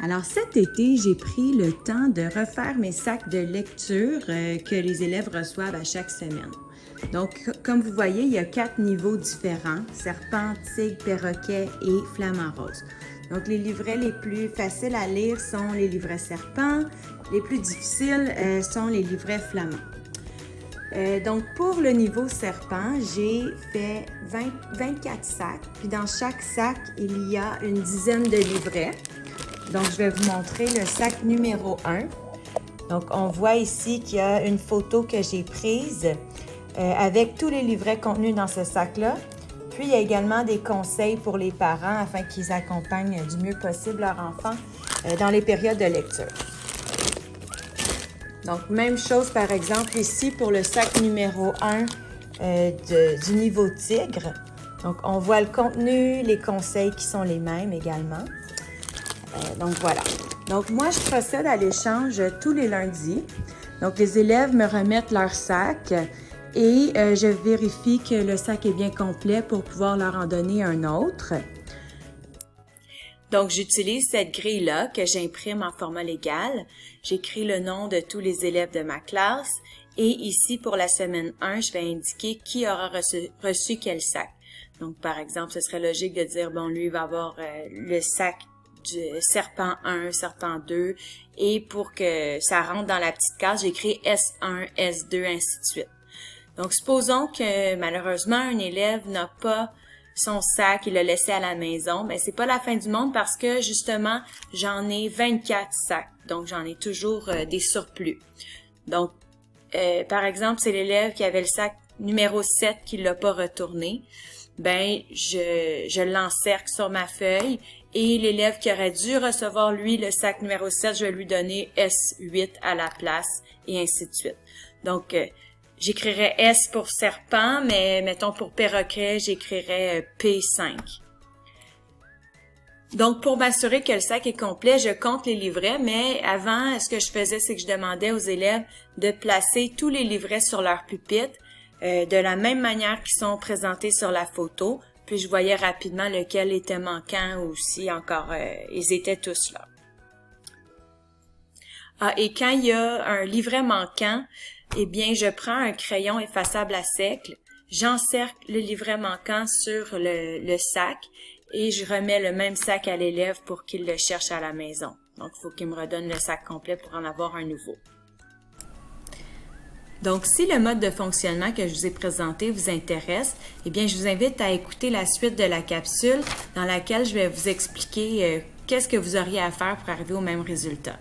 Alors cet été, j'ai pris le temps de refaire mes sacs de lecture que les élèves reçoivent à chaque semaine. Donc, comme vous voyez, il y a 4 niveaux différents: serpent, tigre, perroquet et flamant rose. Donc, les livrets les plus faciles à lire sont les livrets serpent, les plus difficiles sont les livrets flamands. Donc, pour le niveau serpent, j'ai fait 24 sacs, puis dans chaque sac, il y a une dizaine de livrets. Donc, je vais vous montrer le sac numéro 1. Donc, on voit ici qu'il y a une photo que j'ai prise avec tous les livrets contenus dans ce sac-là. Puis, il y a également des conseils pour les parents afin qu'ils accompagnent du mieux possible leur enfant dans les périodes de lecture. Donc, même chose, par exemple, ici pour le sac numéro 1 du niveau tigre. Donc, on voit le contenu, les conseils qui sont les mêmes également. Donc, voilà. Donc, moi, je procède à l'échange tous les lundis. Donc, les élèves me remettent leur sac et je vérifie que le sac est bien complet pour pouvoir leur en donner un autre. Donc, j'utilise cette grille-là que j'imprime en format légal. J'écris le nom de tous les élèves de ma classe et ici, pour la semaine 1, je vais indiquer qui aura reçu quel sac. Donc, par exemple, ce serait logique de dire, bon, lui, il va avoir le sac du serpent 1, serpent 2, et pour que ça rentre dans la petite case, j'écris S1, S2, ainsi de suite. Donc, supposons que malheureusement, un élève n'a pas son sac, il l'a laissé à la maison, mais c'est pas la fin du monde parce que justement, j'en ai 24 sacs, donc j'en ai toujours des surplus. Donc, par exemple, c'est l'élève qui avait le sac numéro 7 qui l'a pas retourné, ben je l'encercle sur ma feuille et l'élève qui aurait dû recevoir lui le sac numéro 7, je vais lui donner S8 à la place et ainsi de suite. Donc, j'écrirais S pour serpent, mais mettons pour perroquet, j'écrirais P5. Donc, pour m'assurer que le sac est complet, je compte les livrets, mais avant, ce que je faisais, c'est que je demandais aux élèves de placer tous les livrets sur leur pupitre de la même manière qu'ils sont présentés sur la photo, puis je voyais rapidement lequel était manquant ou si encore ils étaient tous là. Ah, et quand il y a un livret manquant, eh bien, je prends un crayon effaçable à sec, j'encercle le livret manquant sur le sac et je remets le même sac à l'élève pour qu'il le cherche à la maison. Donc, il faut qu'il me redonne le sac complet pour en avoir un nouveau. Donc, si le mode de fonctionnement que je vous ai présenté vous intéresse, eh bien, je vous invite à écouter la suite de la capsule dans laquelle je vais vous expliquer qu'est-ce que vous auriez à faire pour arriver au même résultat.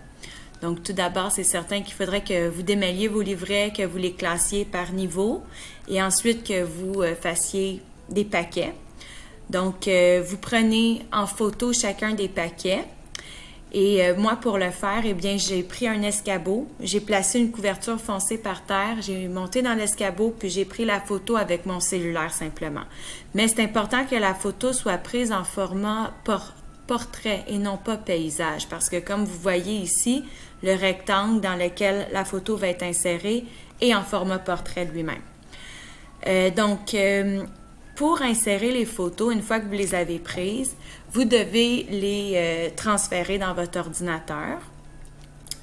Donc, tout d'abord, c'est certain qu'il faudrait que vous démêliez vos livrets, que vous les classiez par niveau et ensuite que vous fassiez des paquets. Donc, vous prenez en photo chacun des paquets. Et moi, pour le faire, eh bien, j'ai pris un escabeau, j'ai placé une couverture foncée par terre, j'ai monté dans l'escabeau, puis j'ai pris la photo avec mon cellulaire simplement. Mais c'est important que la photo soit prise en format portrait et non pas paysage, parce que comme vous voyez ici, le rectangle dans lequel la photo va être insérée est en format portrait lui-même. Pour insérer les photos, une fois que vous les avez prises, vous devez les transférer dans votre ordinateur.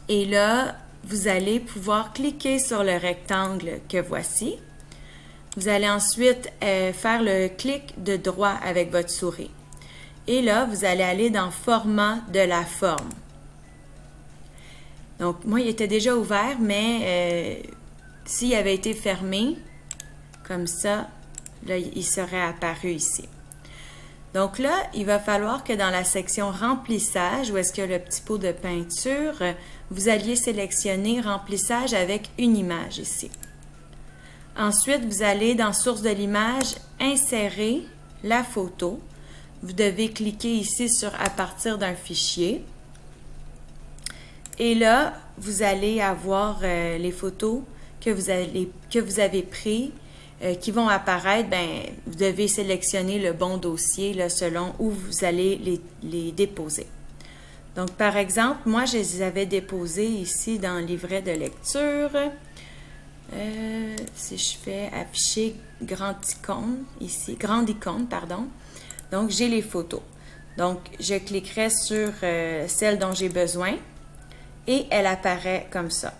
Et là, vous allez pouvoir cliquer sur le rectangle que voici. Vous allez ensuite faire le clic de droit avec votre souris. Et là, vous allez aller dans Format de la forme. Donc, moi, il était déjà ouvert, mais s'il avait été fermé, comme ça, là, il serait apparu ici. Donc là, il va falloir que dans la section remplissage, où est-ce qu'il y a le petit pot de peinture, vous alliez sélectionner remplissage avec une image ici. Ensuite, vous allez dans source de l'image, insérer la photo. Vous devez cliquer ici sur à partir d'un fichier. Et là, vous allez avoir les photos que vous avez prises qui vont apparaître. Ben, vous devez sélectionner le bon dossier là, selon où vous allez les déposer. Donc, par exemple, moi, je les avais déposés ici dans le livret de lecture. Si je fais afficher grande icône, ici, grande icône, pardon. Donc, j'ai les photos. Donc, je cliquerai sur celle dont j'ai besoin et elle apparaît comme ça.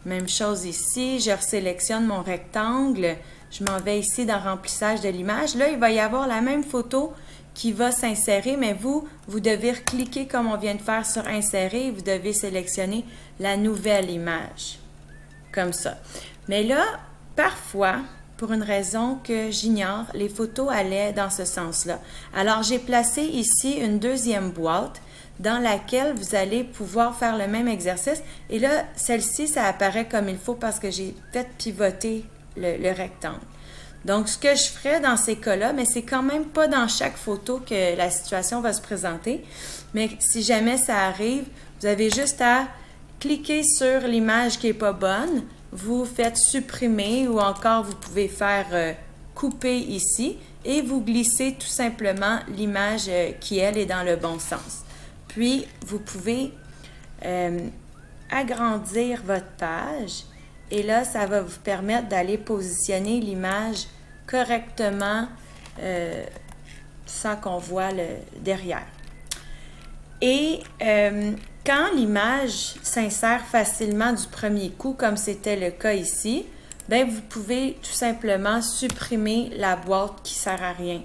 Même chose ici, je resélectionne mon rectangle, je m'en vais ici dans remplissage de l'image. Là, il va y avoir la même photo qui va s'insérer, mais vous devez cliquer comme on vient de faire sur insérer et vous devez sélectionner la nouvelle image, comme ça. Mais là, parfois, pour une raison que j'ignore, les photos allaient dans ce sens-là. Alors, j'ai placé ici une deuxième boîte dans laquelle vous allez pouvoir faire le même exercice. Et là, celle-ci, ça apparaît comme il faut parce que j'ai fait pivoter le rectangle. Donc, ce que je ferais dans ces cas-là, mais c'est quand même pas dans chaque photo que la situation va se présenter, mais si jamais ça arrive, vous avez juste à cliquer sur l'image qui n'est pas bonne, vous faites supprimer ou encore vous pouvez faire couper ici et vous glissez tout simplement l'image qui, elle, est dans le bon sens. Puis, vous pouvez agrandir votre page et là, ça va vous permettre d'aller positionner l'image correctement sans qu'on voit le derrière. Et quand l'image s'insère facilement du premier coup, comme c'était le cas ici, bien, vous pouvez tout simplement supprimer la boîte qui ne sert à rien.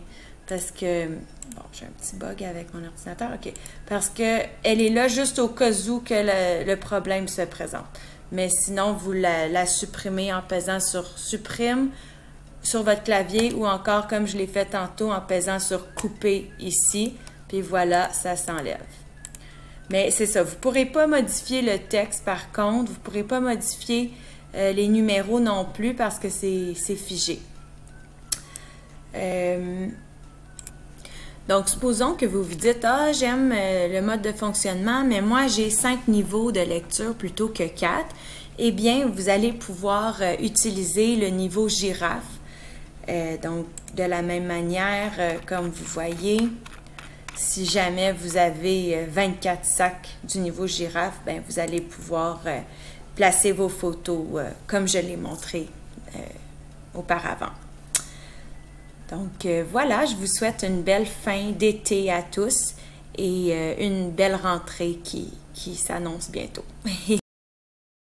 Parce que, bon, j'ai un petit bug avec mon ordinateur, OK. Parce qu'elle est là juste au cas où que le problème se présente. Mais sinon, vous la supprimez en pesant sur « Supprime » sur votre clavier ou encore, comme je l'ai fait tantôt, en pesant sur « Couper » ici. Puis voilà, ça s'enlève. Mais c'est ça, vous ne pourrez pas modifier le texte par contre, vous ne pourrez pas modifier les numéros non plus parce que c'est figé. Donc, supposons que vous vous dites « Ah, j'aime le mode de fonctionnement, mais moi, j'ai 5 niveaux de lecture plutôt que 4. » Eh bien, vous allez pouvoir utiliser le niveau girafe. Donc, de la même manière, comme vous voyez, si jamais vous avez 24 sacs du niveau girafe, bien, vous allez pouvoir placer vos photos comme je l'ai montré auparavant. Donc voilà, je vous souhaite une belle fin d'été à tous et une belle rentrée qui s'annonce bientôt.